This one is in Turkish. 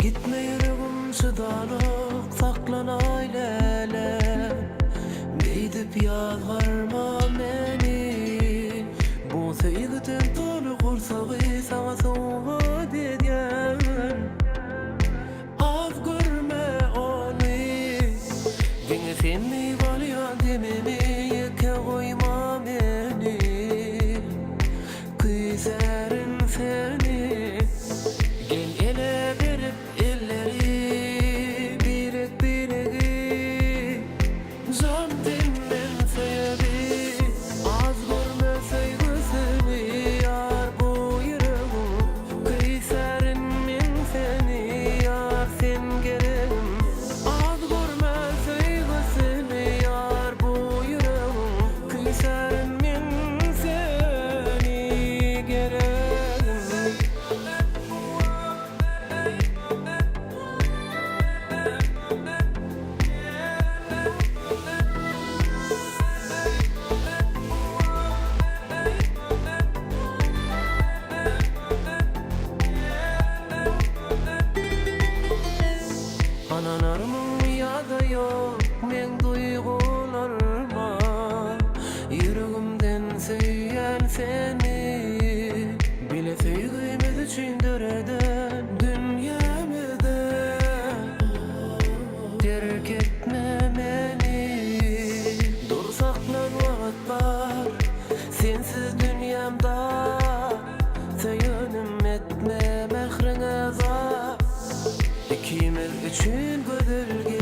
Gitme yüreğim çıdanık saklanay lele Meydip yalvarma meni Bu sevgiden tolu kursağı sana soğuk edyen Az görme onu Beni seni valyan dememi yeke koyma beni Kıyserin seni Gel ele verip elleri birek biregi Can dinlen sebebi Az görme sevgisini yar bu yüreğim Kıyserin min seni yar sen gereğim Az görme sevgisini yar bu yüreğim Kıyserin min seni gereğim Ananarımın yadı yok men duygularıma Yüreğimden söyleyen seni Bile sevgimiz için döreden dünyamızda Terk etme beni Dur saklan vakit var Sensiz dünyamda Söylenim etme mehrin azap İkimiz için gödülge